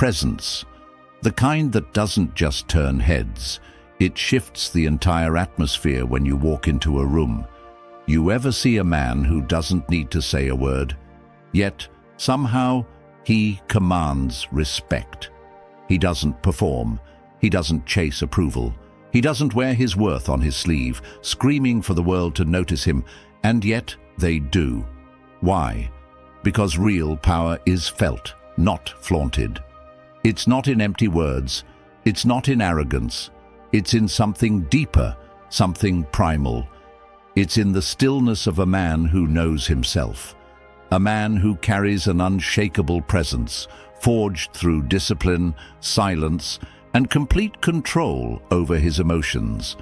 presence. The kind that doesn't just turn heads, it shifts the entire atmosphere when you walk into a room. You ever see a man who doesn't need to say a word, yet somehow he commands respect? He doesn't perform, he doesn't chase approval, he doesn't wear his worth on his sleeve, screaming for the world to notice him, and yet they do. Why? Because real power is felt, not flaunted. It's not in empty words, it's not in arrogance, it's in something deeper, something primal. It's in the stillness of a man who knows himself, a man who carries an unshakable presence, forged through discipline, silence, and complete control over his emotions.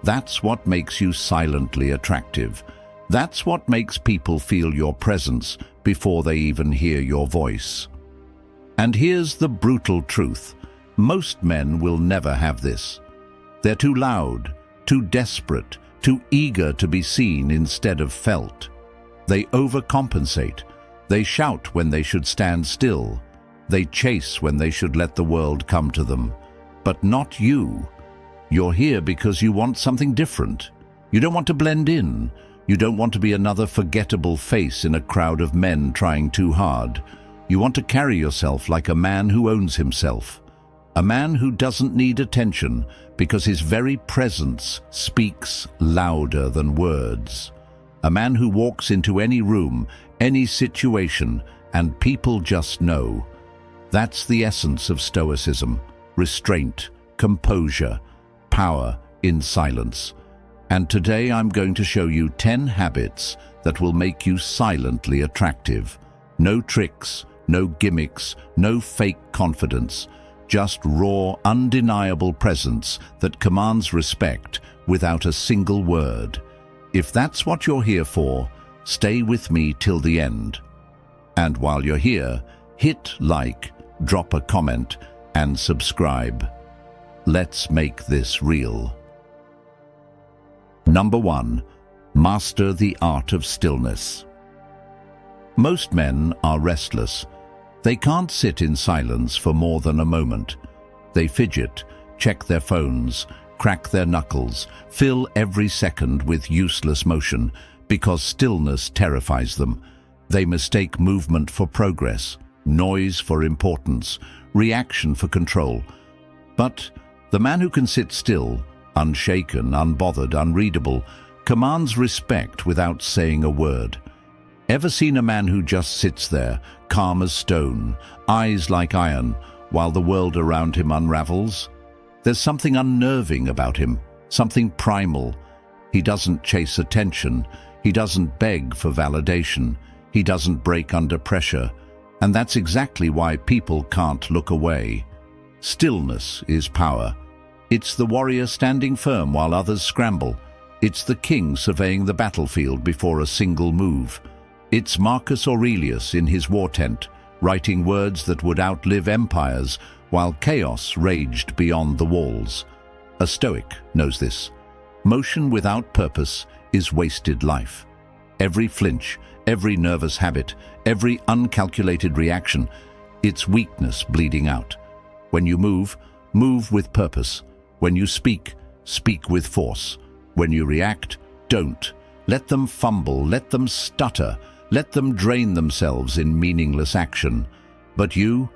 That's what makes you silently attractive. That's what makes people feel your presence before they even hear your voice. And here's the brutal truth. Most men will never have this. They're too loud, too desperate, too eager to be seen instead of felt. They overcompensate. They shout when they should stand still. They chase when they should let the world come to them. But not you. You're here because you want something different. You don't want to blend in. You don't want to be another forgettable face in a crowd of men trying too hard. You want to carry yourself like a man who owns himself. A man who doesn't need attention because his very presence speaks louder than words. A man who walks into any room, any situation, and people just know. That's the essence of Stoicism: restraint, composure, power in silence. And today I'm going to show you 10 habits that will make you silently attractive. No tricks, no gimmicks, no fake confidence. Just raw, undeniable presence that commands respect without a single word. If that's what you're here for, stay with me till the end. And while you're here, hit like, drop a comment, and subscribe. Let's make this real. Number 1. Master the art of stillness. Most men are restless. They can't sit in silence for more than a moment. They fidget, check their phones, crack their knuckles, fill every second with useless motion because stillness terrifies them. They mistake movement for progress, noise for importance, reaction for control. But the man who can sit still, unshaken, unbothered, unreadable, commands respect without saying a word. Ever seen a man who just sits there, calm as stone, eyes like iron, while the world around him unravels? There's something unnerving about him, something primal. He doesn't chase attention, he doesn't beg for validation, he doesn't break under pressure, and that's exactly why people can't look away. Stillness is power. It's the warrior standing firm while others scramble. It's the king surveying the battlefield before a single move. It's Marcus Aurelius in his war tent, writing words that would outlive empires while chaos raged beyond the walls. A Stoic knows this. Motion without purpose is wasted life. Every flinch, every nervous habit, every uncalculated reaction, it's weakness bleeding out. When you move, move with purpose. When you speak, speak with force. When you react, don't. Let them fumble, let them stutter, let them drain themselves in meaningless action. But you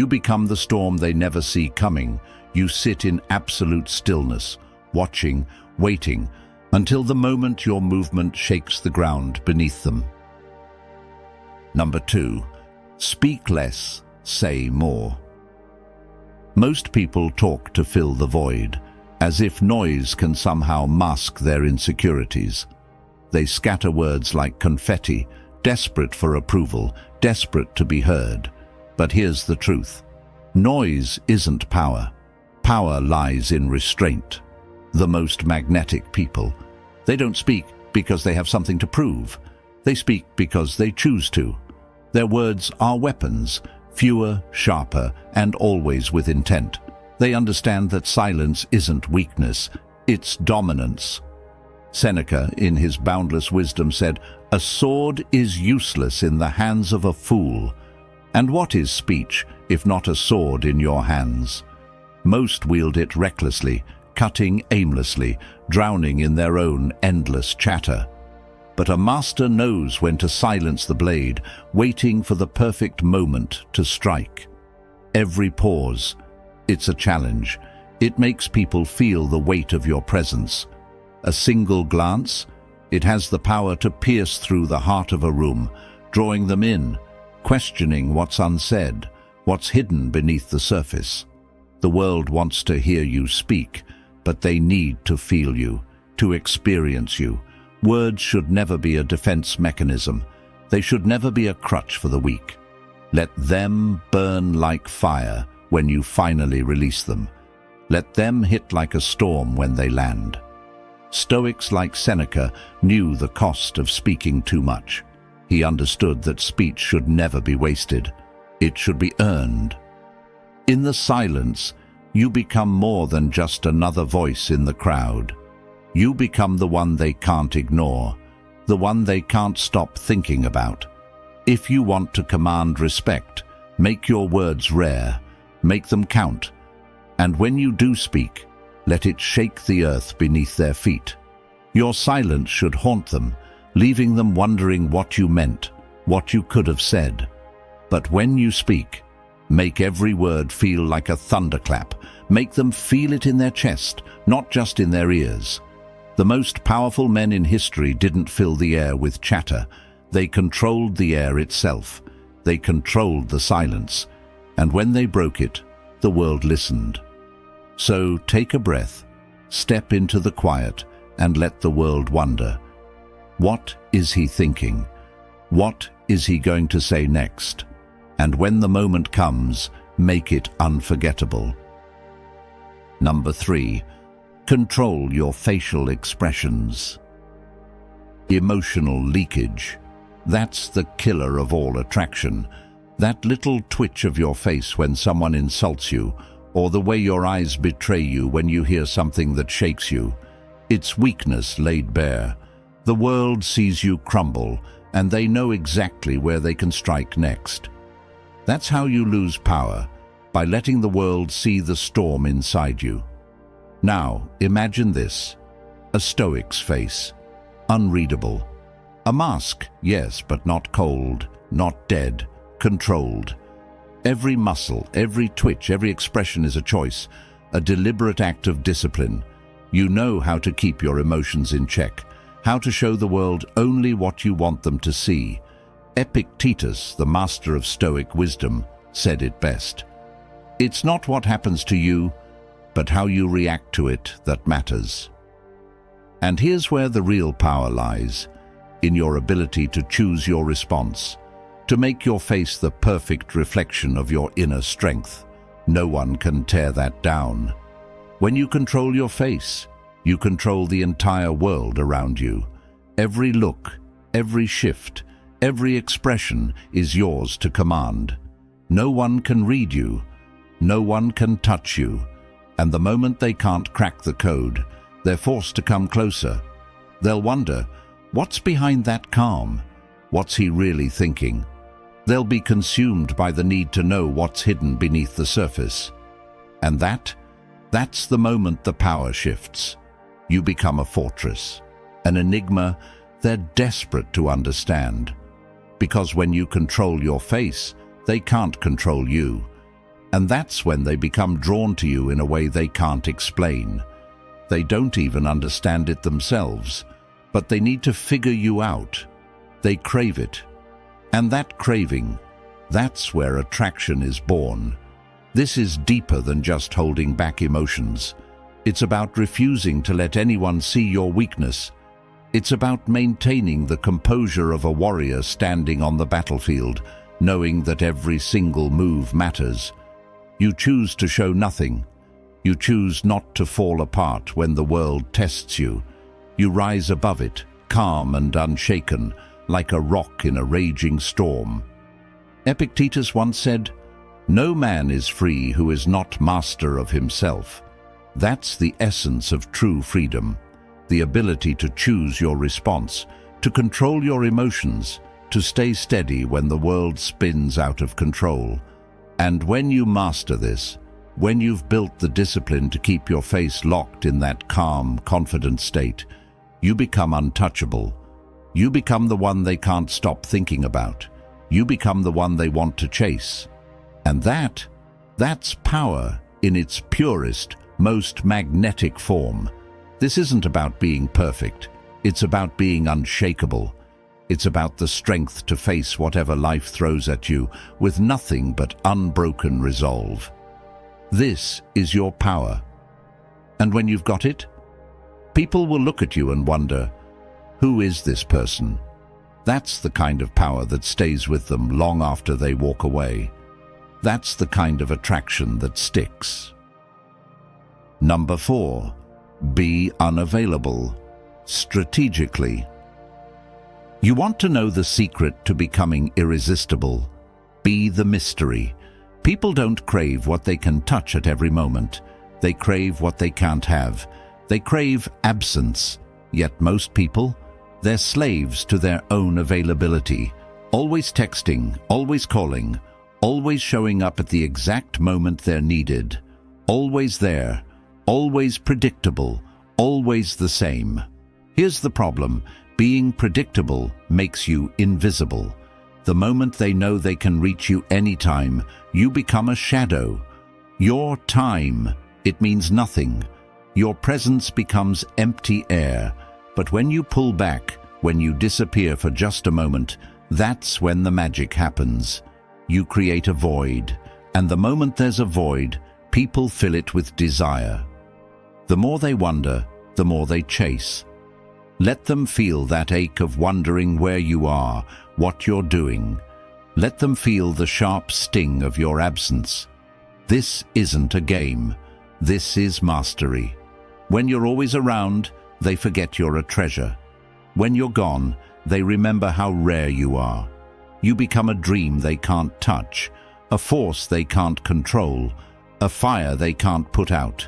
become the storm they never see coming. You sit in absolute stillness, watching, waiting, until the moment your movement shakes the ground beneath them. Number 2. Speak less, say more. Most people talk to fill the void, as if noise can somehow mask their insecurities. They scatter words like confetti, desperate for approval, desperate to be heard. But here's the truth. Noise isn't power. Power lies in restraint. The most magnetic people, they don't speak because they have something to prove. They speak because they choose to. Their words are weapons, fewer, sharper, and always with intent. They understand that silence isn't weakness, it's dominance. Seneca, in his boundless wisdom, said, "A sword is useless in the hands of a fool." And what is speech if not a sword in your hands. Most wield it recklessly, cutting aimlessly, drowning in their own endless chatter. But a master knows when to silence the blade, waiting for the perfect moment to strike. Every pause, it's a challenge. It makes people feel the weight of your presence. A single glance, it has the power to pierce through the heart of a room, drawing them in, questioning what's unsaid, what's hidden beneath the surface. The world wants to hear you speak, but they need to feel you, to experience you. Words should never be a defense mechanism. They should never be a crutch for the weak. Let them burn like fire when you finally release them. Let them hit like a storm when they land. Stoics like Seneca knew the cost of speaking too much. He understood that speech should never be wasted. It should be earned. In the silence, you become more than just another voice in the crowd. You become the one they can't ignore, the one they can't stop thinking about. If you want to command respect, make your words rare, make them count. And when you do speak, let it shake the earth beneath their feet. Your silence should haunt them, leaving them wondering what you meant, what you could have said. But when you speak, make every word feel like a thunderclap. Make them feel it in their chest, not just in their ears. The most powerful men in history didn't fill the air with chatter. They controlled the air itself. They controlled the silence. And when they broke it, the world listened. So take a breath, step into the quiet, and let the world wonder. What is he thinking? What is he going to say next? And when the moment comes, make it unforgettable. Number 3, control your facial expressions. Emotional leakage. That's the killer of all attraction. That little twitch of your face when someone insults you, or the way your eyes betray you when you hear something that shakes you. It's weakness laid bare. The world sees you crumble, and they know exactly where they can strike next. That's how you lose power, by letting the world see the storm inside you. Now, imagine this. A stoic's face. Unreadable. A mask, yes, but not cold, not dead, controlled. Every muscle, every twitch, every expression is a choice, a deliberate act of discipline. You know how to keep your emotions in check, how to show the world only what you want them to see. Epictetus, the master of Stoic wisdom, said it best. It's not what happens to you, but how you react to it that matters. And here's where the real power lies, in your ability to choose your response, to make your face the perfect reflection of your inner strength. No one can tear that down. When you control your face, you control the entire world around you. Every look, every shift, every expression is yours to command. No one can read you, no one can touch you, and the moment they can't crack the code, they're forced to come closer. They'll wonder, what's behind that calm? What's he really thinking? They'll be consumed by the need to know what's hidden beneath the surface. And that's the moment the power shifts. You become a fortress, an enigma they're desperate to understand. Because when you control your face, they can't control you. And that's when they become drawn to you in a way they can't explain. They don't even understand it themselves, but they need to figure you out. They crave it. And that craving, that's where attraction is born. This is deeper than just holding back emotions. It's about refusing to let anyone see your weakness. It's about maintaining the composure of a warrior standing on the battlefield, knowing that every single move matters. You choose to show nothing. You choose not to fall apart when the world tests you. You rise above it, calm and unshaken, like a rock in a raging storm. Epictetus once said, "No man is free who is not master of himself." That's the essence of true freedom, the ability to choose your response, to control your emotions, to stay steady when the world spins out of control. And when you master this, when you've built the discipline to keep your face locked in that calm, confident state, you become untouchable. You become the one they can't stop thinking about. You become the one they want to chase. And that's power in its purest, most magnetic form. This isn't about being perfect. It's about being unshakable. It's about the strength to face whatever life throws at you with nothing but unbroken resolve. This is your power. And when you've got it, people will look at you and wonder, who is this person? That's the kind of power that stays with them long after they walk away. That's the kind of attraction that sticks. Number 4, be unavailable, strategically. You want to know the secret to becoming irresistible? Be the mystery. People don't crave what they can touch at every moment. They crave what they can't have. They crave absence. Yet most people, they're slaves to their own availability. Always texting, always calling, always showing up at the exact moment they're needed. Always there, always predictable, always the same. Here's the problem. Being predictable makes you invisible. The moment they know they can reach you anytime, you become a shadow. Your time, it means nothing. Your presence becomes empty air. But when you pull back, when you disappear for just a moment, that's when the magic happens. You create a void, and the moment there's a void, people fill it with desire. The more they wonder, the more they chase. Let them feel that ache of wondering where you are, what you're doing. Let them feel the sharp sting of your absence. This isn't a game. This is mastery. When you're always around, they forget you're a treasure. When you're gone, they remember how rare you are. You become a dream they can't touch, a force they can't control, a fire they can't put out.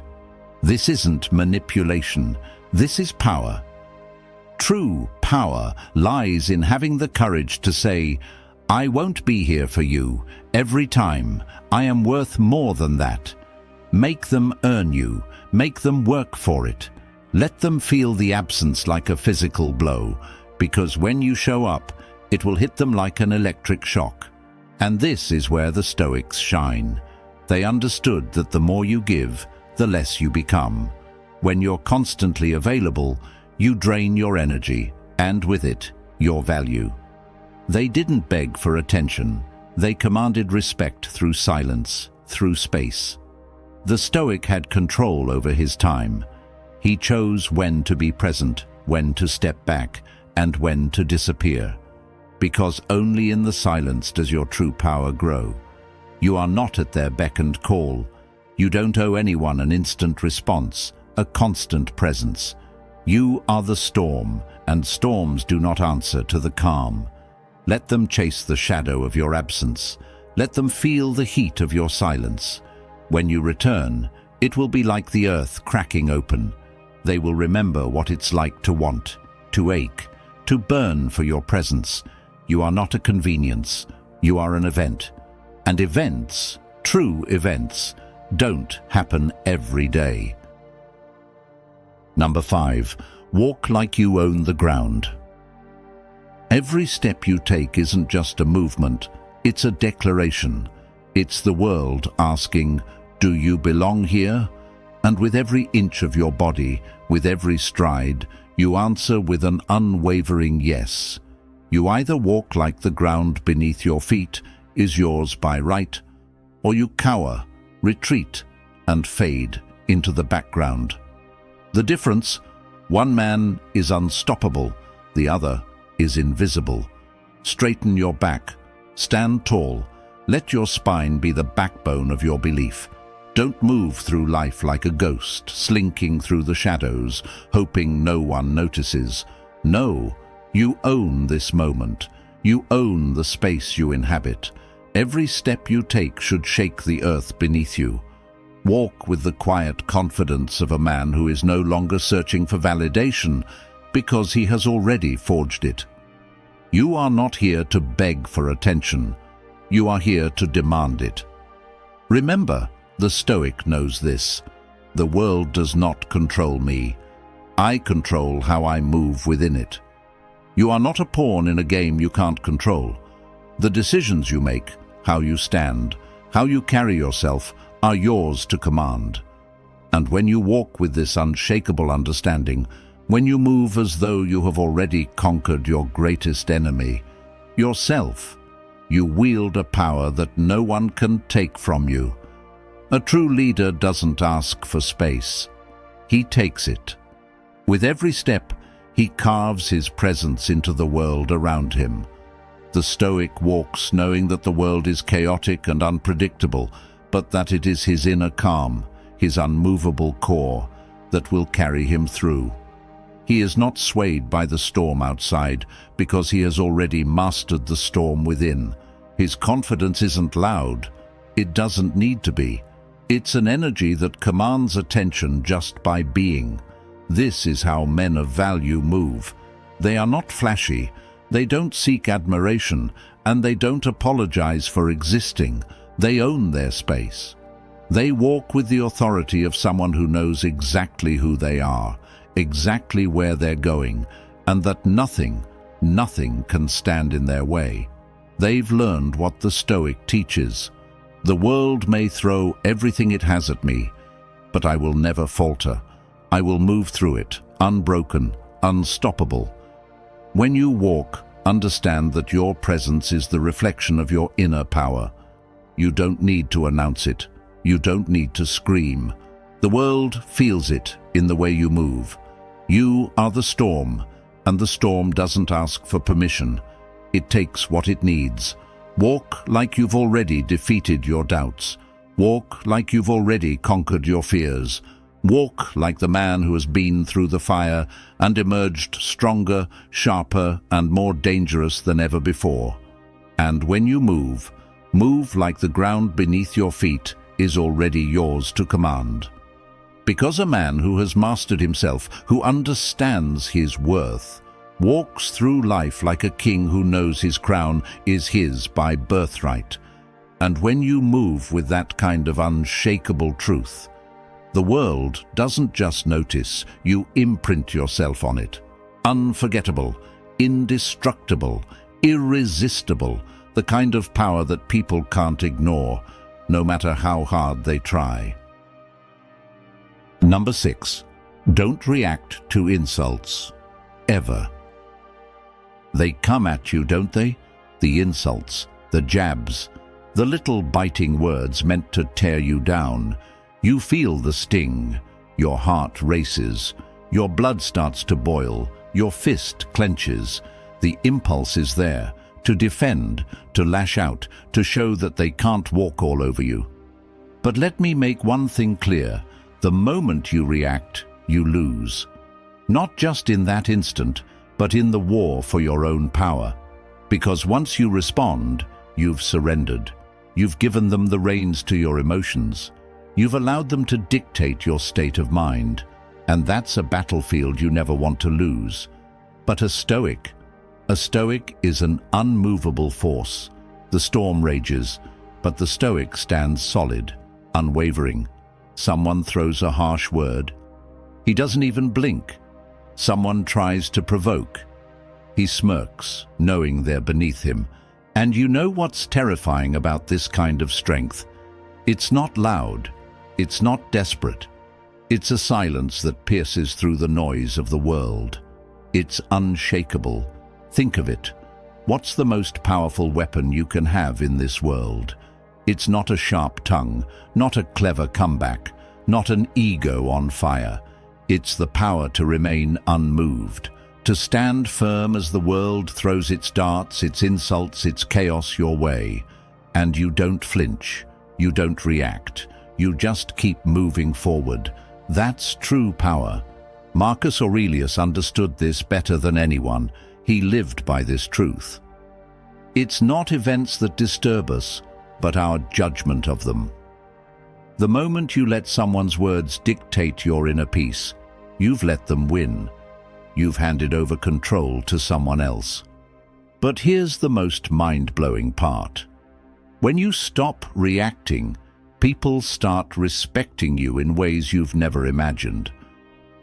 This isn't manipulation. This is power. True power lies in having the courage to say, I won't be here for you every time. I am worth more than that. Make them earn you. Make them work for it. Let them feel the absence like a physical blow, because when you show up, it will hit them like an electric shock. And this is where the Stoics shine. They understood that the more you give, the less you become. When you're constantly available, you drain your energy, and with it, your value. They didn't beg for attention. They commanded respect through silence, through space. The Stoic had control over his time. He chose when to be present, when to step back, and when to disappear. Because only in the silence does your true power grow. You are not at their beck and call. You don't owe anyone an instant response, a constant presence. You are the storm, and storms do not answer to the calm. Let them chase the shadow of your absence. Let them feel the heat of your silence. When you return, it will be like the earth cracking open. They will remember what it's like to want, to ache, to burn for your presence. You are not a convenience. You are an event. And events, true events, don't happen every day. Number 5, walk like you own the ground. Every step you take isn't just a movement, it's a declaration. It's the world asking, do you belong here? And with every inch of your body, with every stride, you answer with an unwavering yes. You either walk like the ground beneath your feet is yours by right, or you cower, retreat, and fade into the background. The difference, one man is unstoppable, the other is invisible. Straighten your back, stand tall, let your spine be the backbone of your belief. Don't move through life like a ghost, slinking through the shadows, hoping no one notices. No, you own this moment. You own the space you inhabit. Every step you take should shake the earth beneath you. Walk with the quiet confidence of a man who is no longer searching for validation because he has already forged it. You are not here to beg for attention. You are here to demand it. Remember, the Stoic knows this. The world does not control me. I control how I move within it. You are not a pawn in a game you can't control. The decisions you make, how you stand, how you carry yourself, are yours to command. And when you walk with this unshakable understanding, when you move as though you have already conquered your greatest enemy, yourself, you wield a power that no one can take from you. A true leader doesn't ask for space. He takes it. With every step, he carves his presence into the world around him. The Stoic walks knowing that the world is chaotic and unpredictable, but that it is his inner calm, his unmovable core, that will carry him through. He is not swayed by the storm outside because he has already mastered the storm within. His confidence isn't loud. It doesn't need to be. It's an energy that commands attention just by being. This is how men of value move. They are not flashy, they don't seek admiration, and they don't apologize for existing. They own their space. They walk with the authority of someone who knows exactly who they are, exactly where they're going, and that nothing can stand in their way. They've learned what the Stoic teaches. The world may throw everything it has at me, but I will never falter. I will move through it, unbroken, unstoppable. When you walk, understand that your presence is the reflection of your inner power. You don't need to announce it. You don't need to scream. The world feels it in the way you move. You are the storm, and the storm doesn't ask for permission. It takes what it needs. Walk like you've already defeated your doubts. Walk like you've already conquered your fears. Walk like the man who has been through the fire and emerged stronger, sharper, and more dangerous than ever before. And when you move like the ground beneath your feet is already yours to command. Because a man who has mastered himself, who understands his worth, walks through life like a king who knows his crown is his by birthright. And when you move with that kind of unshakable truth, the world doesn't just notice, you imprint yourself on it. Unforgettable, indestructible, irresistible, the kind of power that people can't ignore, no matter how hard they try. Number 6. Don't react to insults. Ever. They come at you, don't they? The insults, the jabs, the little biting words meant to tear you down. You feel the sting. Your heart races. Your blood starts to boil. Your fist clenches. The impulse is there, to defend, to lash out, to show that they can't walk all over you. But let me make one thing clear. The moment you react, you lose. Not just in that instant, but in the war for your own power. Because once you respond, you've surrendered. You've given them the reins to your emotions. You've allowed them to dictate your state of mind. And that's a battlefield you never want to lose. But a Stoic is an unmovable force. The storm rages, but the Stoic stands solid, unwavering. Someone throws a harsh word. He doesn't even blink. Someone tries to provoke. He smirks, knowing they're beneath him. And you know what's terrifying about this kind of strength? It's not loud. It's not desperate. It's a silence that pierces through the noise of the world. It's unshakable. Think of it. What's the most powerful weapon you can have in this world? It's not a sharp tongue, not a clever comeback, not an ego on fire. It's the power to remain unmoved, to stand firm as the world throws its darts, its insults, its chaos your way. And you don't flinch, you don't react, you just keep moving forward. That's true power. Marcus Aurelius understood this better than anyone. He lived by this truth. It's not events that disturb us, but our judgment of them. The moment you let someone's words dictate your inner peace, you've let them win. You've handed over control to someone else. But here's the most mind-blowing part. When you stop reacting, people start respecting you in ways you've never imagined.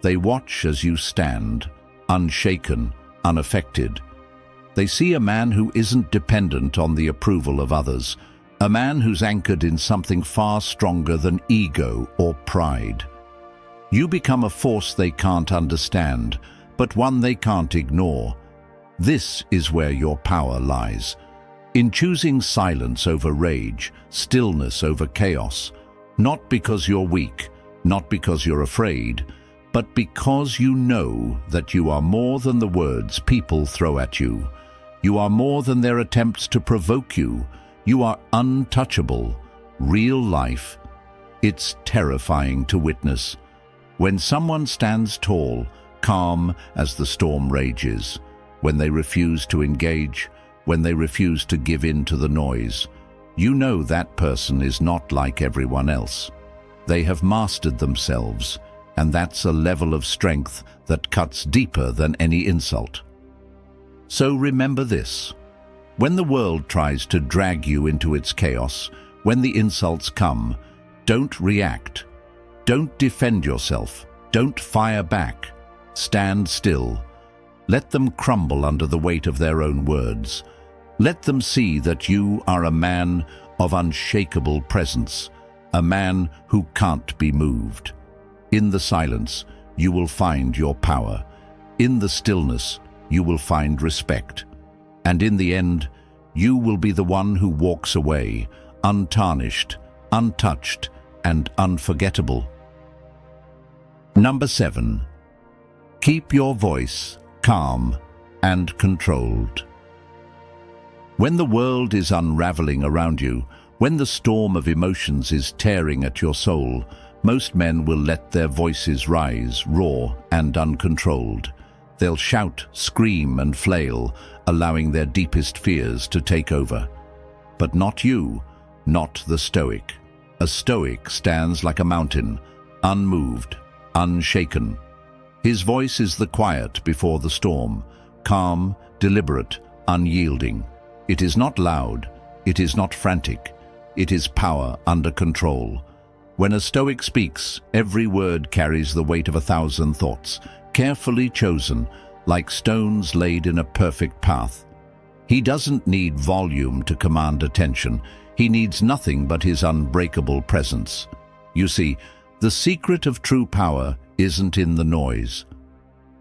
They watch as you stand, unshaken, unaffected. They see a man who isn't dependent on the approval of others, a man who's anchored in something far stronger than ego or pride. You become a force they can't understand, but one they can't ignore. This is where your power lies. In choosing silence over rage, stillness over chaos, not because you're weak, not because you're afraid, but because you know that you are more than the words people throw at you. You are more than their attempts to provoke you. You are untouchable, real life. It's terrifying to witness. When someone stands tall, calm as the storm rages, when they refuse to engage, when they refuse to give in to the noise, you know that person is not like everyone else. They have mastered themselves, and that's a level of strength that cuts deeper than any insult. So remember this. When the world tries to drag you into its chaos, when the insults come, don't react. Don't defend yourself. Don't fire back. Stand still. Let them crumble under the weight of their own words. Let them see that you are a man of unshakable presence, a man who can't be moved. In the silence, you will find your power. In the stillness, you will find respect. And in the end, you will be the one who walks away, untarnished, untouched, and unforgettable. Number 7. Keep your voice calm and controlled. When the world is unraveling around you, when the storm of emotions is tearing at your soul, most men will let their voices rise, raw and uncontrolled. They'll shout, scream, and flail, allowing their deepest fears to take over. But not you, not the Stoic. A Stoic stands like a mountain, unmoved, unshaken. His voice is the quiet before the storm, calm, deliberate, unyielding. It is not loud, it is not frantic, it is power under control. When a Stoic speaks, every word carries the weight of 1,000 thoughts, carefully chosen, like stones laid in a perfect path. He doesn't need volume to command attention. He needs nothing but his unbreakable presence. You see, the secret of true power isn't in the noise.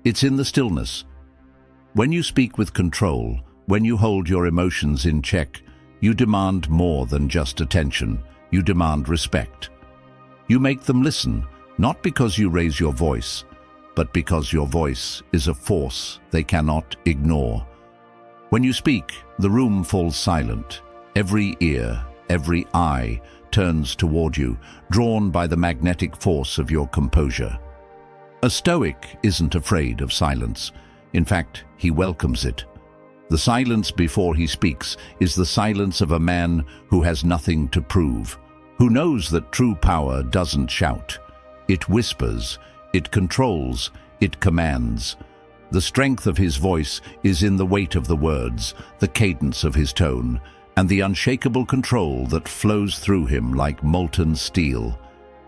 It's in the stillness. When you speak with control, when you hold your emotions in check, you demand more than just attention. You demand respect. You make them listen, not because you raise your voice, but because your voice is a force they cannot ignore. When you speak, the room falls silent. Every ear, every eye turns toward you, drawn by the magnetic force of your composure. A Stoic isn't afraid of silence. In fact, he welcomes it. The silence before he speaks is the silence of a man who has nothing to prove, who knows that true power doesn't shout. It whispers, it controls, it commands. The strength of his voice is in the weight of the words, the cadence of his tone, and the unshakable control that flows through him like molten steel.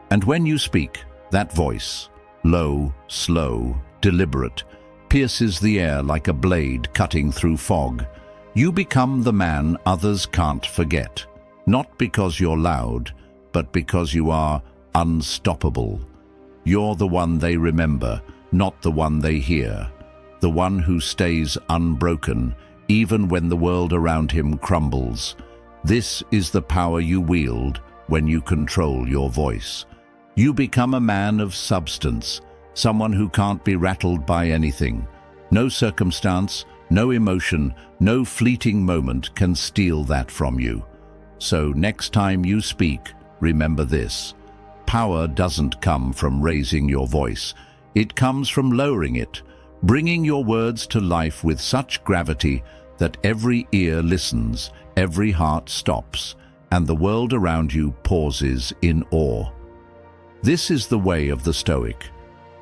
And when you speak, that voice, low, slow, deliberate, pierces the air like a blade cutting through fog. You become the man others can't forget, not because you're loud, but because you are unstoppable. You're the one they remember, not the one they hear, the one who stays unbroken, even when the world around him crumbles. This is the power you wield when you control your voice. You become a man of substance, someone who can't be rattled by anything. No circumstance, no emotion, no fleeting moment can steal that from you. So next time you speak, remember this. Power doesn't come from raising your voice. It comes from lowering it, bringing your words to life with such gravity that every ear listens, every heart stops, and the world around you pauses in awe. This is the way of the Stoic.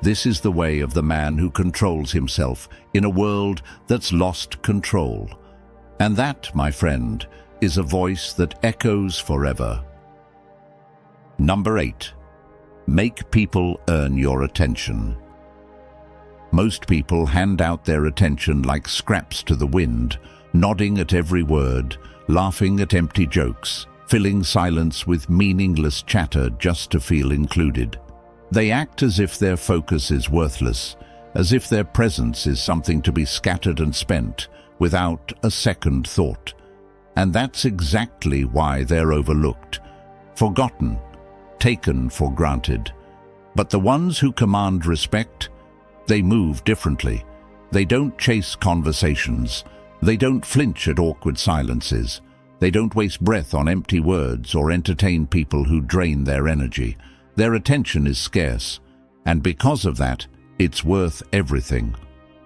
This is the way of the man who controls himself in a world that's lost control. And that, my friend, is a voice that echoes forever. Number 8. Make people earn your attention. Most people hand out their attention like scraps to the wind, nodding at every word, laughing at empty jokes, filling silence with meaningless chatter just to feel included. They act as if their focus is worthless, as if their presence is something to be scattered and spent without a second thought. And that's exactly why they're overlooked, forgotten, taken for granted. But the ones who command respect, they move differently. They don't chase conversations. They don't flinch at awkward silences. They don't waste breath on empty words or entertain people who drain their energy. Their attention is scarce, and because of that, it's worth everything.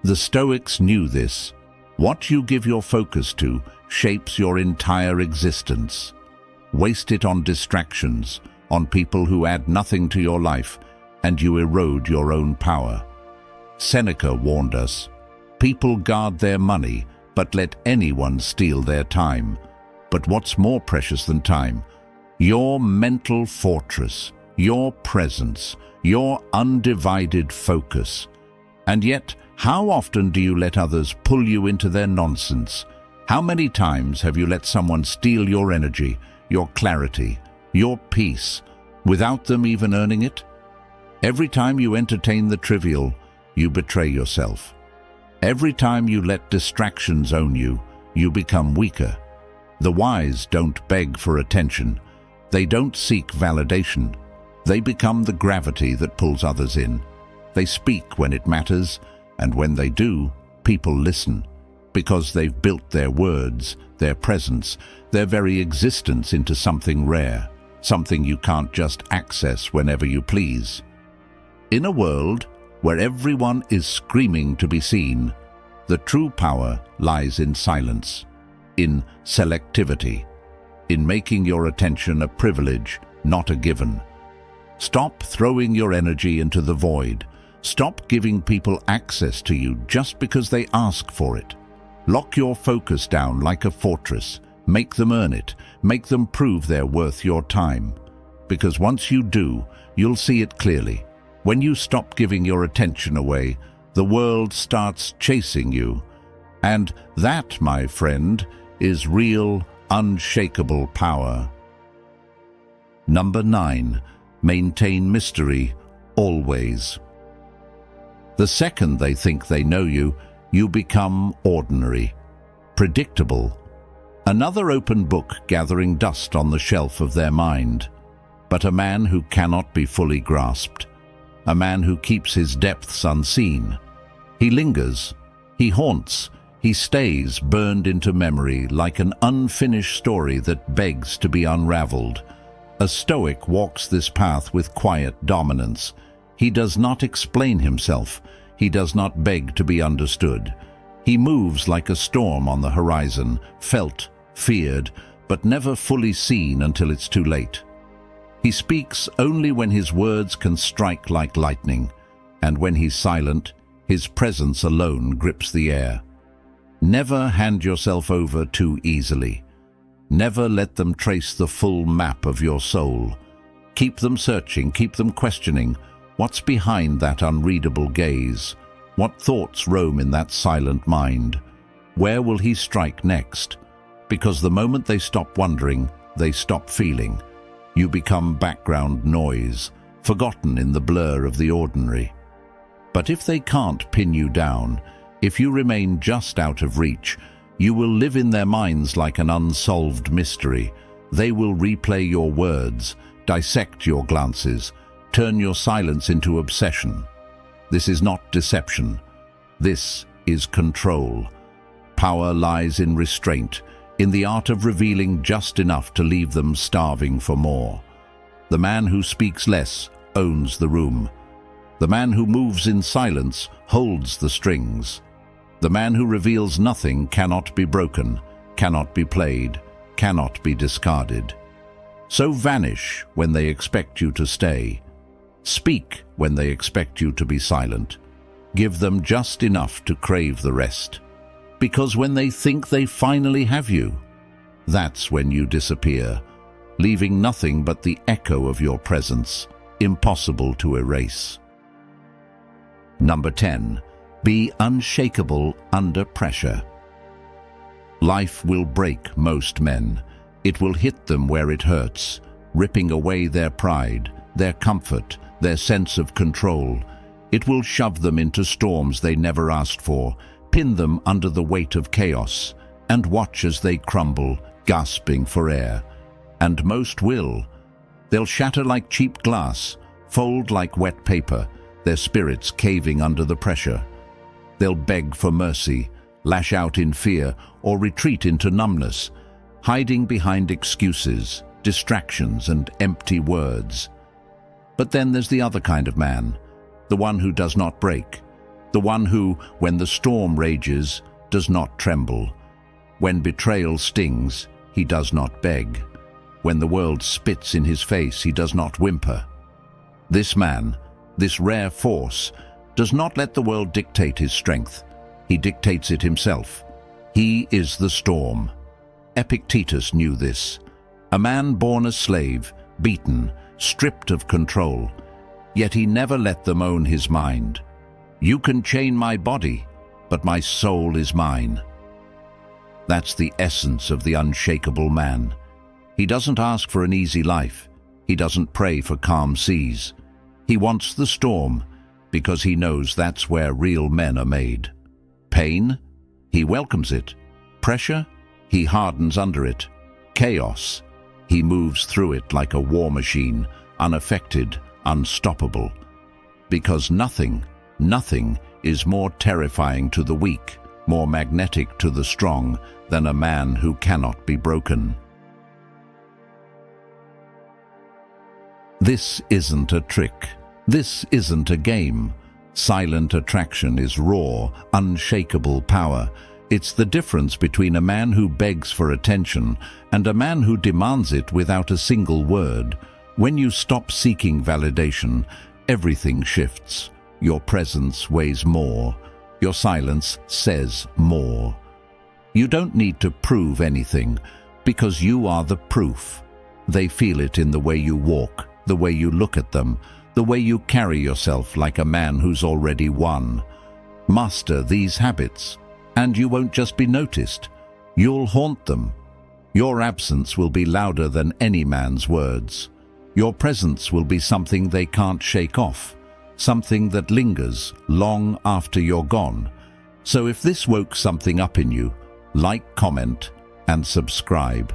The Stoics knew this. What you give your focus to shapes your entire existence. Waste it on distractions, on people who add nothing to your life, and you erode your own power. Seneca warned us, people guard their money, but let anyone steal their time. But what's more precious than time? Your mental fortress, your presence, your undivided focus. And yet, how often do you let others pull you into their nonsense? How many times have you let someone steal your energy, your clarity, your peace, without them even earning it? Every time you entertain the trivial, you betray yourself. Every time you let distractions own you, you become weaker. The wise don't beg for attention. They don't seek validation. They become the gravity that pulls others in. They speak when it matters, and when they do, people listen, because they've built their words, their presence, their very existence into something rare, something you can't just access whenever you please. In a world where everyone is screaming to be seen, the true power lies in silence, in selectivity, in making your attention a privilege, not a given. Stop throwing your energy into the void. Stop giving people access to you just because they ask for it. Lock your focus down like a fortress. Make them earn it. Make them prove they're worth your time. Because once you do, you'll see it clearly. When you stop giving your attention away, the world starts chasing you. And that, my friend, is real, unshakable power. Number 9. Maintain mystery, always. The second they think they know you, you become ordinary, predictable. Another open book gathering dust on the shelf of their mind. But a man who cannot be fully grasped. A man who keeps his depths unseen. He lingers, he haunts, he stays burned into memory like an unfinished story that begs to be unraveled. A Stoic walks this path with quiet dominance. He does not explain himself. He does not beg to be understood. He moves like a storm on the horizon, felt, feared, but never fully seen until it's too late. He speaks only when his words can strike like lightning, and when he's silent, his presence alone grips the air. Never hand yourself over too easily. Never let them trace the full map of your soul. Keep them searching, keep them questioning. What's behind that unreadable gaze? What thoughts roam in that silent mind? Where will he strike next? Because the moment they stop wondering, they stop feeling. You become background noise, forgotten in the blur of the ordinary. But if they can't pin you down, if you remain just out of reach, you will live in their minds like an unsolved mystery. They will replay your words, dissect your glances, turn your silence into obsession. This is not deception. This is control. Power lies in restraint, in the art of revealing just enough to leave them starving for more. The man who speaks less owns the room. The man who moves in silence holds the strings. The man who reveals nothing cannot be broken, cannot be played, cannot be discarded. So vanish when they expect you to stay. Speak when they expect you to be silent. Give them just enough to crave the rest. Because when they think they finally have you, that's when you disappear, leaving nothing but the echo of your presence, impossible to erase. Number 10. Be unshakable under pressure. Life will break most men. It will hit them where it hurts, ripping away their pride, their comfort, their sense of control. It will shove them into storms they never asked for, pin them under the weight of chaos, and watch as they crumble, gasping for air. And most will. They'll shatter like cheap glass, fold like wet paper, their spirits caving under the pressure. They'll beg for mercy, lash out in fear, or retreat into numbness, hiding behind excuses, distractions, and empty words. But then there's the other kind of man, the one who does not break, the one who, when the storm rages, does not tremble. When betrayal stings, he does not beg. When the world spits in his face, he does not whimper. This man, this rare force, does not let the world dictate his strength. He dictates it himself. He is the storm. Epictetus knew this. A man born a slave, beaten, stripped of control. Yet he never let them own his mind. You can chain my body, but my soul is mine. That's the essence of the unshakable man. He doesn't ask for an easy life. He doesn't pray for calm seas. He wants the storm, because he knows that's where real men are made. Pain? He welcomes it. Pressure? He hardens under it. Chaos? He moves through it like a war machine, unaffected, unstoppable. Because nothing is more terrifying to the weak, more magnetic to the strong, than a man who cannot be broken. This isn't a trick. This isn't a game. Silent attraction is raw, unshakable power. It's the difference between a man who begs for attention and a man who demands it without a single word. When you stop seeking validation, everything shifts. Your presence weighs more. Your silence says more. You don't need to prove anything, because you are the proof. They feel it in the way you walk, the way you look at them, the way you carry yourself like a man who's already won. Master these habits, and you won't just be noticed. You'll haunt them. Your absence will be louder than any man's words. Your presence will be something they can't shake off, something that lingers long after you're gone. So if this woke something up in you, like, comment, and subscribe.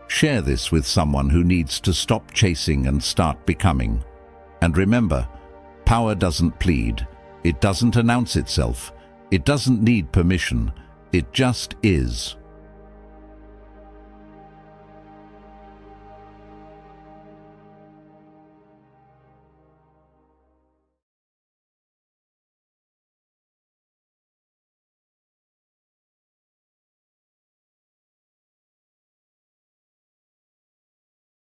Share this with someone who needs to stop chasing and start becoming. And remember, power doesn't plead. It doesn't announce itself. It doesn't need permission. It just is.